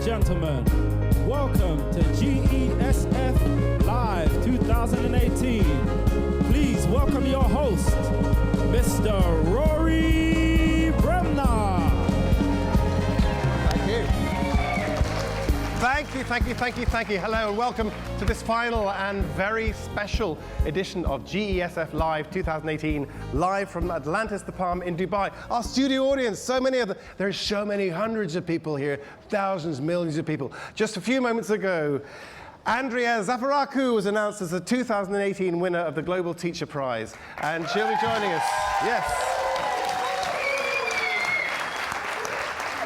gentlemen, welcome to GESF Live 2018. Please welcome your host, Mr. Rory Bremner. Thank you. Hello and welcome to this final and very special edition of GESF Live 2018, live from Atlantis, the Palm in Dubai. Our studio audience, so many of them, there's so many hundreds of people here, thousands, millions of people. Just a few moments ago, Andrea Zafaraku was announced as the 2018 winner of the Global Teacher Prize, and she'll be joining us. Yes.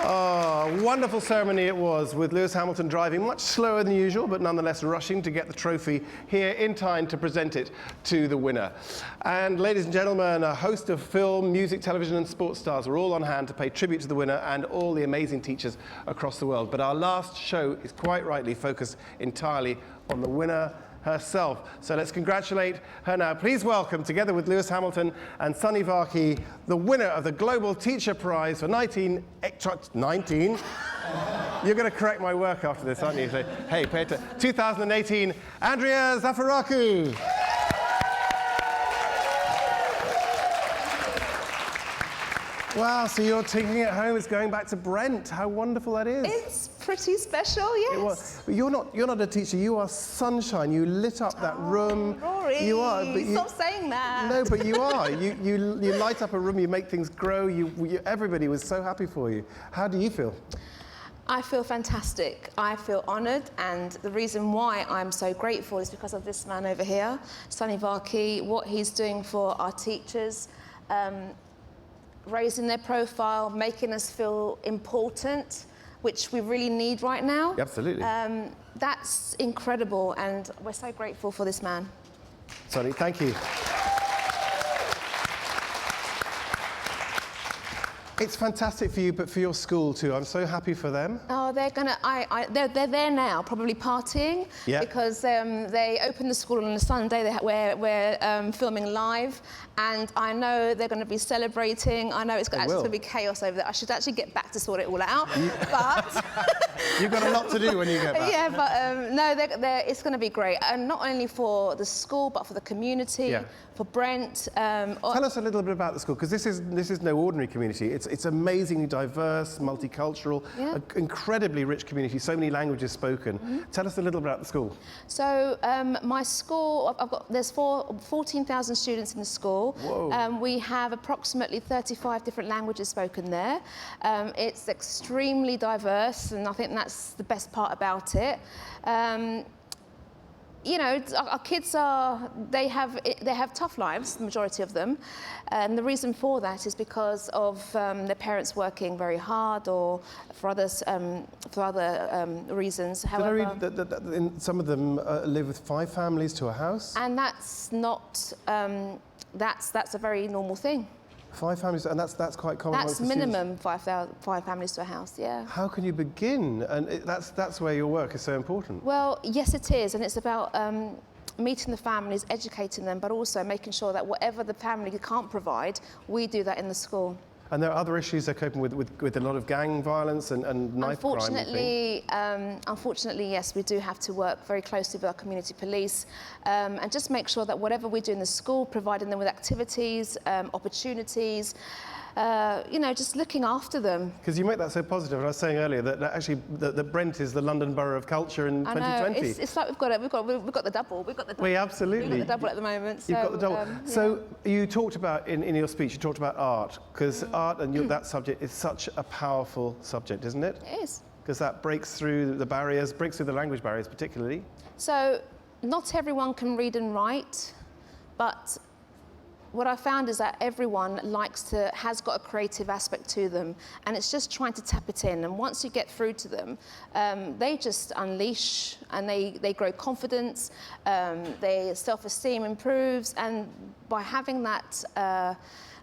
Oh, wonderful ceremony it was, with Lewis Hamilton driving much slower than usual, but nonetheless rushing to get the trophy here in time to present it to the winner. And ladies and gentlemen, a host of film, music, television and sports stars are all on hand to pay tribute to the winner and all the amazing teachers across the world. But our last show is quite rightly focused entirely on the winner herself. So let's congratulate her now. Please welcome, together with Lewis Hamilton and Sunny Varkey, the winner of the Global Teacher Prize for 19. You're going to correct my work after this, aren't you? So, hey, pay attention. 2018, Andrea Zafaraku. Wow, so you're taking it home. It's going back to Brent. How wonderful that is. It's pretty special, yes. You're not a teacher. You are sunshine. You lit up that room. Rory, you are. But stop saying that. No, but you are. You light up a room. You make things grow. Everybody was so happy for you. How do you feel? I feel fantastic. I feel honoured, and the reason why I'm so grateful is because of this man over here, Sunny Varkey, what he's doing for our teachers. Raising their profile, making us feel important, which we really need right now. Absolutely. That's incredible, and we're so grateful for this man. Sonny, thank you. It's fantastic for you, but for your school too. I'm so happy for them. Oh, they're they're there now, probably partying, because they open the school on a Sunday. We're filming live, and I know they're going to be celebrating. I know it's going to be chaos over there. I should actually get back to sort it all out, but you've got a lot to do when you get back. Yeah, but no, it's going to be great, and not only for the school, but for the community, for Brent. Tell us a little bit about the school, because this is no ordinary community. It's amazingly diverse, multicultural, incredibly rich community, so many languages spoken. Tell us a little bit about the school. So my school, there's 14,000 students in the school. Whoa. We have approximately 35 different languages spoken there. It's extremely diverse, and I think that's the best part about it. You know, our kids they have tough lives, the majority of them, and the reason for that is because of their parents working very hard, or for other reasons. However, did I read that some of them live with 5 families to a house? And that's not that's a very normal thing. 5 families, and that's quite common. That's minimum 5 families to a house, yeah. How can you begin? And that's where your work is so important. Well, yes, it is, and it's about meeting the families, educating them, but also making sure that whatever the family can't provide, we do that in the school. And there are other issues they're coping with a lot of gang violence and knife crime. Unfortunately, yes, we do have to work very closely with our community police and just make sure that whatever we do in the school, providing them with activities, opportunities, you know, just looking after them. Because you make that so positive. And I was saying earlier that actually that Brent is the London Borough of Culture in 2020. It's like we've got the double. We absolutely. We've got the double at the moment. You've got the double. So you talked about in your speech. You talked about art, because art and that subject is such a powerful subject, isn't it? It is. Because that breaks through the barriers, breaks through the language barriers, particularly. So not everyone can read and write, but what I found is that everyone has got a creative aspect to them, and it's just trying to tap it in. And once you get through to them, they just unleash, and they grow confidence, their self-esteem improves, and by having that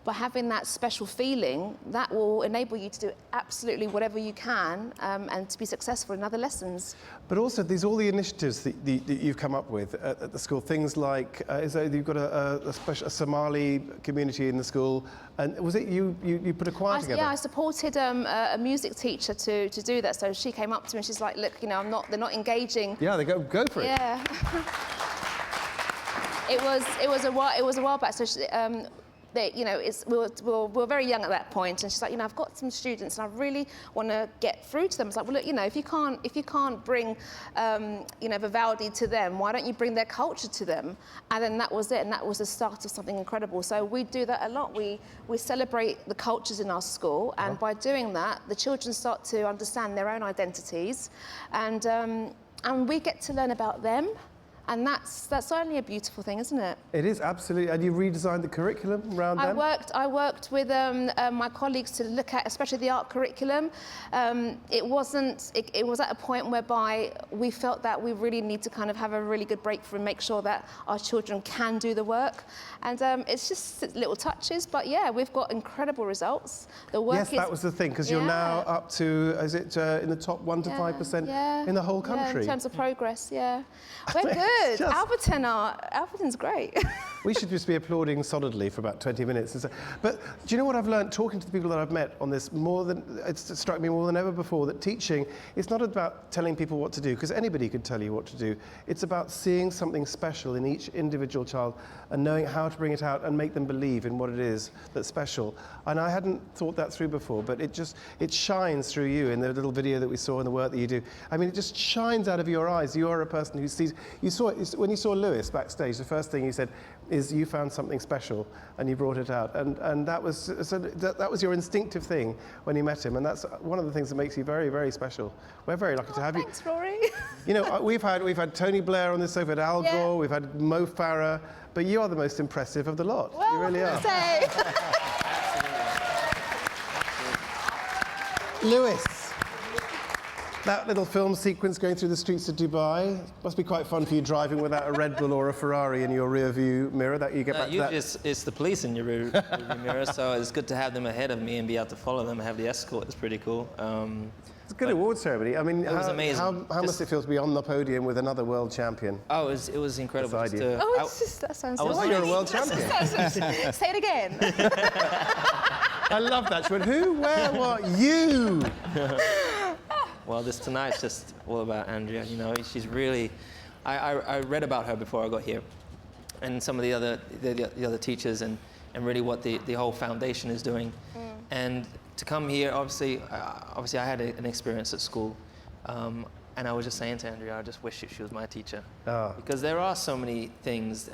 by having that special feeling, that will enable you to do absolutely whatever you can and to be successful in other lessons. But also, there's all the initiatives that you've come up with at the school. Things like, you've got a Somali community in the school, and was it you put a choir together? Yeah, I supported a music teacher to do that. So she came up to me and she's like, look, you know, they're not engaging. Yeah, they go for it. Yeah. It was a while back. So she, you know, we were very young at that point, and she's like, you know, I've got some students, and I really want to get through to them. It's like, well, look, you know, if you can't bring, you know, Vivaldi to them, why don't you bring their culture to them? And then that was it, and that was the start of something incredible. So we do that a lot. We celebrate the cultures in our school, and by doing that, the children start to understand their own identities, and we get to learn about them. And that's only a beautiful thing, isn't it? It is, absolutely. And you redesigned the curriculum around them? I worked with my colleagues to look at, especially the art curriculum. It was at a point whereby we felt that we really need to kind of have a really good breakthrough and make sure that our children can do the work. And it's just little touches, but yeah, we've got incredible results. The work yes, that was the thing, because you're now up to, is it in the top 1 to 5% in the whole country? Yeah, in terms of progress, yeah. We're good. Alberton's great. We should just be applauding solidly for about 20 minutes. But do you know what I've learned talking to the people that I've met on this it's struck me more than ever before, that teaching is not about telling people what to do, because anybody could tell you what to do. It's about seeing something special in each individual child and knowing how to bring it out and make them believe in what it is that's special. And I hadn't thought that through before, but it shines through you in the little video that we saw and the work that you do. I mean, it just shines out of your eyes. You're a person who sees, when you saw Lewis backstage, the first thing you said is you found something special and you brought it out, and that was your instinctive thing when you met him, and that's one of the things that makes you very, very special. We're very lucky to have Thanks, Rory. You know, we've had Tony Blair on this sofa, we've had Al Gore, we've had Mo Farah, but you are the most impressive of the lot. Well, you really are. Say? Lewis. That little film sequence going through the streets of Dubai must be quite fun for you, driving without a Red Bull or a Ferrari in your rear view mirror. That you get back to that. It's the police in your rear view mirror, so it's good to have them ahead of me and be able to follow them and have the escort. It's pretty cool. It's a good award ceremony. I mean, it was amazing. How must it feel to be on the podium with another world champion? Oh, it was incredible. That sounds so you're a world champion. Say it again. I love that. She went, who, where, what, you? Well, tonight's just all about Andrea. You know, she's really. I read about her before I got here, and some of the other teachers, and really what the whole foundation is doing. And to come here, obviously I had an experience at school, and I was just saying to Andrea, I just wish she was my teacher, because there are so many things.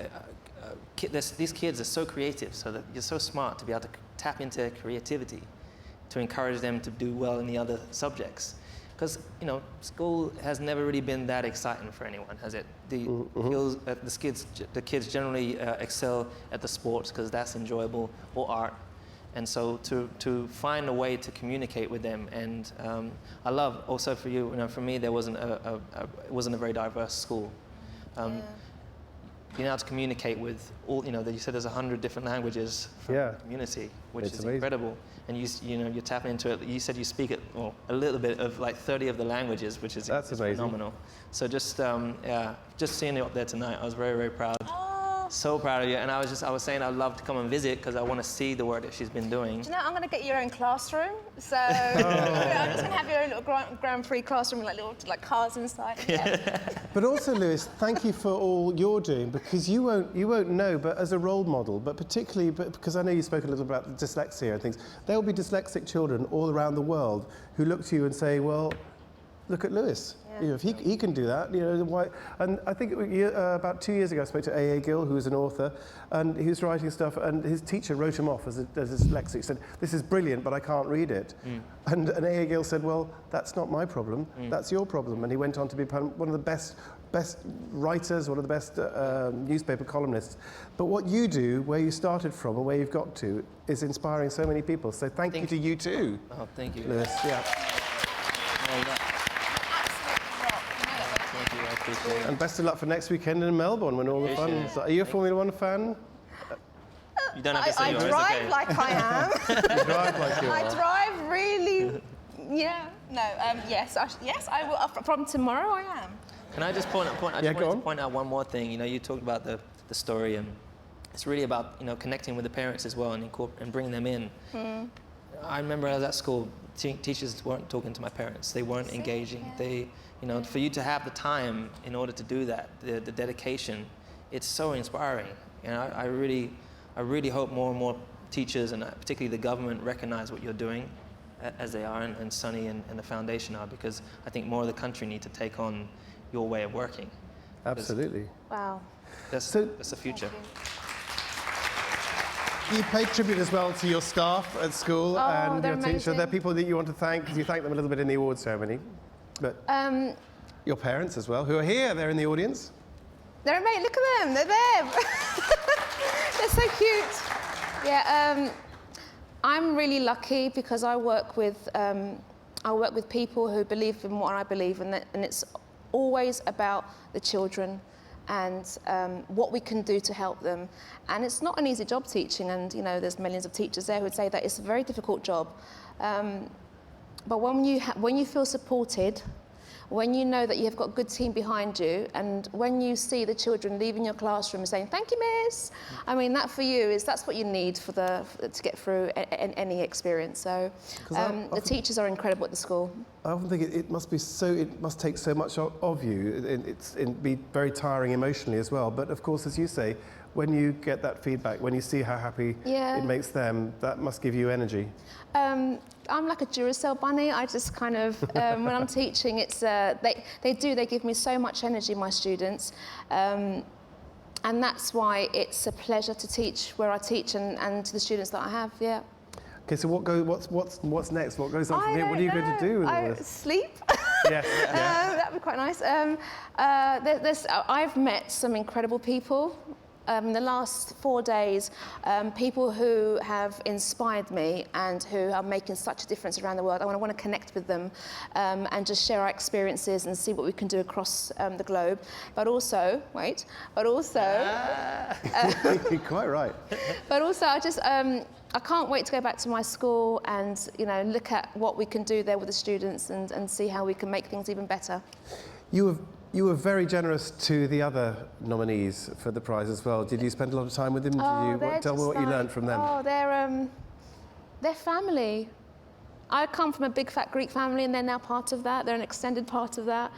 These kids are so creative, so that you're so smart to be able to tap into their creativity, to encourage them to do well in the other subjects. Because, you know, school has never really been that exciting for anyone, has it? The kids generally excel at the sports because that's enjoyable, or art. And so to find a way to communicate with them, and I love also for you, for me, there wasn't it wasn't a very diverse school. Being able to communicate with all, you said there's 100 different languages from the community, which is amazing. Incredible. And you're tapping into it. You said you speak a little bit of like 30 of the languages, which is phenomenal. So just seeing you up there tonight, I was very, very proud. So proud of you. And I was saying I'd love to come and visit because I want to see the work that she's been doing. Do you know, I'm going to get your own classroom. So I'm just going to have your own little Grand Prix classroom with little cars inside. Yeah. But also, Lewis, thank you for all you're doing, because you won't know, but as a role model, but particularly because I know you spoke a little about dyslexia and things, there will be dyslexic children all around the world who look to you and say, well, look at Lewis. If he can do that, why? And I think about 2 years ago, I spoke to A.A. Gill, who was an author, and he was writing stuff, and his teacher wrote him off as dyslexic. He said, "This is brilliant, but I can't read it." And A.A. Gill said, "Well, that's not my problem. That's your problem." And he went on to be one of the best writers, one of the best newspaper columnists. But what you do, where you started from and where you've got to, is inspiring so many people. So thank you to you too. Oh, thank you, Lewis. Yeah. Thank you. And best of luck for next weekend in Melbourne when all the fun. Are you a Formula One fan? You don't have to say I you are. It's drive okay. like I am. You drive like you I are. drive really, yeah. No, yes, I will. From tomorrow, I am. Can I just point out? I Yeah, just go wanted on. to point out one more thing. You know, you talked about the story, and it's really about connecting with the parents as well and bringing them in. I remember I was at school. Teachers weren't talking to my parents. They weren't engaging. Yeah. They, for you to have the time in order to do that, the dedication, it's so inspiring. And I really hope more and more teachers, and particularly the government, recognize what you're doing, as they are, and Sunny and the foundation are, because I think more of the country need to take on your way of working. Absolutely. Wow. That's the future. You pay tribute as well to your staff at school and they're your teacher. amazing. They're people that you want to thank, because you thank them a little bit in the awards ceremony. But your parents as well, who are here, they're in the audience. They're amazing. Look at them. They're there. They're so cute. Yeah. I'm really lucky because I work with people who believe in what I believe in, and it's always about the children and what we can do to help them. And it's not an easy job teaching, and there's millions of teachers there who would say that it's a very difficult job. But when you feel supported, when you know that you've got a good team behind you, and when you see the children leaving your classroom saying, "Thank you, miss," I mean, that for you that's what you need to get through any experience. So the teachers are incredible at the school. I often think it must take so much of you. It'd be very tiring emotionally as well. But of course, as you say, when you get that feedback, when you see how happy it makes them, that must give you energy. I'm like a Duracell bunny. I just kind of, when I'm teaching, it's they give me so much energy, my students, and that's why it's a pleasure to teach where I teach and the students that I have. Yeah. Okay, so what's next? What goes on from here? What are you going to do with all this? Sleep. Yes. Yeah. That'd be quite nice. I've met some incredible people. In the last 4 days, people who have inspired me and who are making such a difference around the world. I want to connect with them and just share our experiences and see what we can do across the globe. But also, You're quite right. But also, I can't wait to go back to my school and look at what we can do there with the students and see how we can make things even better. You were very generous to the other nominees for the prize as well. Did you spend a lot of time with them? Tell me what you learned from them. Oh, they're family. I come from a big fat Greek family, and they're now part of that. They're an extended part of that.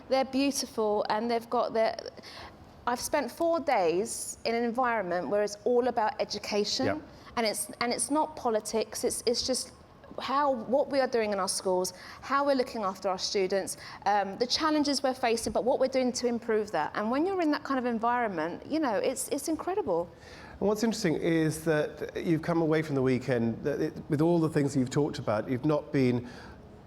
They're beautiful, and they've got I've spent 4 days in an environment where it's all about education, and it's not politics. It's just what we are doing in our schools, how we're looking after our students, the challenges we're facing, but what we're doing to improve that. And when you're in that kind of environment, it's incredible. And what's interesting is that you've come away from the weekend with all the things you've talked about. You've not been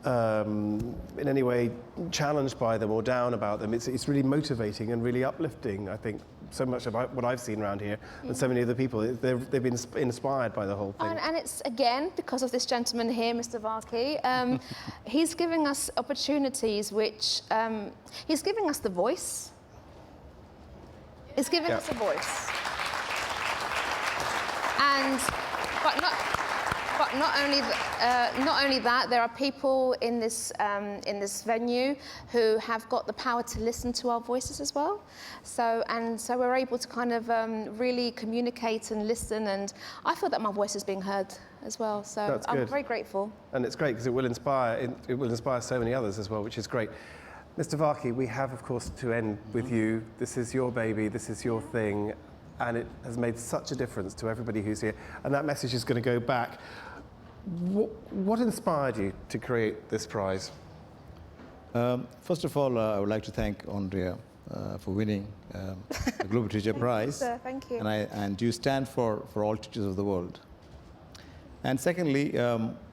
in any way challenged by them or down about them. It's really motivating and really uplifting, I think, so much about what I've seen around here and so many other people. They've been inspired by the whole thing. And it's, again, because of this gentleman here, Mr. Varkey. He's giving us opportunities which... he's giving us the voice. He's giving us a voice. But not only that, there are people in this venue who have got the power to listen to our voices as well. So we're able to kind of really communicate and listen, and I feel that my voice is being heard as well. So I'm very grateful. And it's great because it will inspire so many others as well, which is great. Mr. Varkey, we have, of course, to end with you. This is your baby. This is your thing. And it has made such a difference to everybody who's here. And that message is going to go back. What inspired you to create this prize? First of all, I would like to thank Andrea for winning the Global Teacher Prize. Sir, thank you. And you stand for all teachers of the world. And secondly,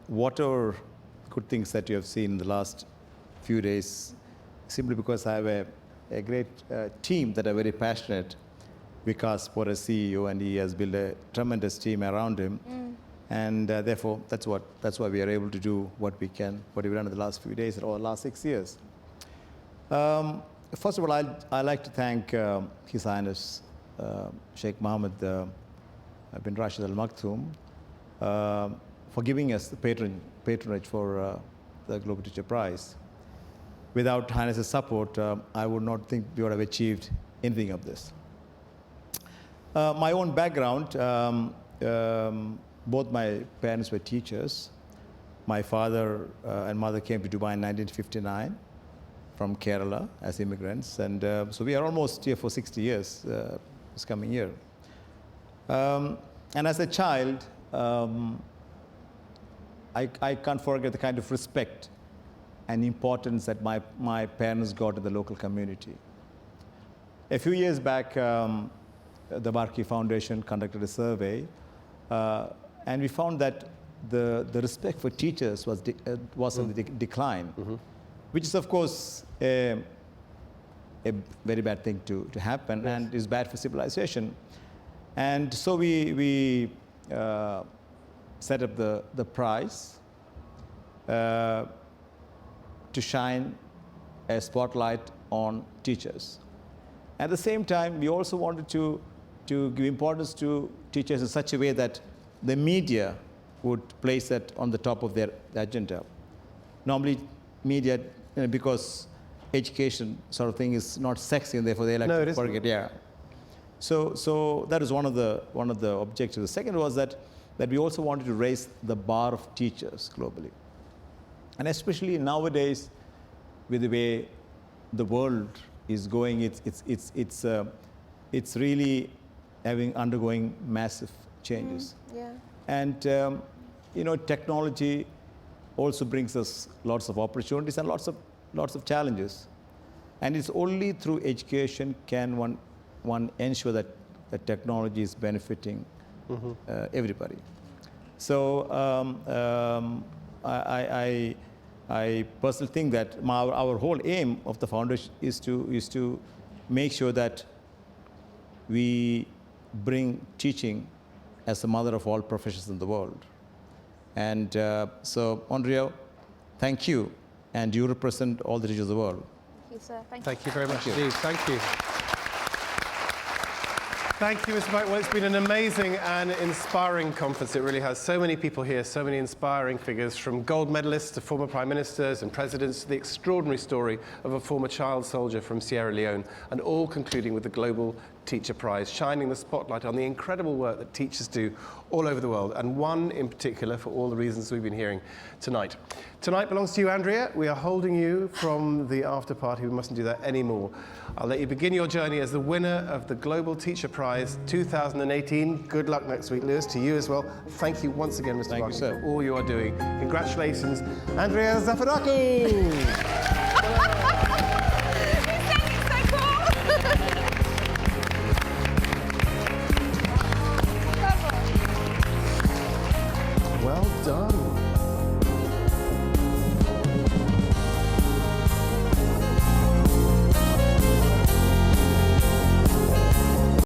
whatever good things that you have seen in the last few days, simply because I have a great team that are very passionate. Vikas, what a CEO, and he has built a tremendous team around him. And therefore, that's why we are able to do what we've done in the last few days or the last 6 years. First of all, I'd like to thank His Highness Sheikh Mohammed bin Rashid Al Maktoum, for giving us the patronage for the Global Teacher Prize. Without Highness's support, I would not think we would have achieved anything of this. My own background, both my parents were teachers. My father and mother came to Dubai in 1959 from Kerala as immigrants, and so we are almost here for 60 years this coming year. And as a child, I can't forget the kind of respect and importance that my parents got in the local community. A few years back, the Varkey Foundation conducted a survey, and we found that the respect for teachers was on the decline, which is, of course, a very bad thing to happen, and is bad for civilization. And so we set up the prize to shine a spotlight on teachers. At the same time, we also wanted to give importance to teachers in such a way that the media would place that on the top of their agenda. Normally, media, because education sort of thing is not sexy, and therefore they like to forget. Yeah. So that is one of the objectives. The second was that we also wanted to raise the bar of teachers globally, and especially nowadays, with the way the world is going, it's really undergoing massive changes. Yeah. And technology also brings us lots of opportunities and lots of challenges. And it's only through education can one ensure that technology is benefiting everybody. So I personally think that our whole aim of the foundation is to make sure that we bring teaching as the mother of all professions in the world. And so, Andrea, thank you, and you represent all the teachers of the world. Thank you, sir. Thank you very much indeed. Thank you. Thank you, Mr. Mike. Well, it's been an amazing and inspiring conference. It really has. So many people here, so many inspiring figures, from gold medalists to former prime ministers and presidents, to the extraordinary story of a former child soldier from Sierra Leone, and all concluding with the Global Teacher Prize, shining the spotlight on the incredible work that teachers do all over the world, and one in particular for all the reasons we've been hearing tonight. Tonight belongs to you, Andrea. We are holding you from the after party. We mustn't do that anymore. I'll let you begin your journey as the winner of the Global Teacher Prize 2018. Good luck next week, Lewis, to you as well. Thank you once again, Mr. Varkey, for all you are doing. Congratulations, Andrea Zafaraku.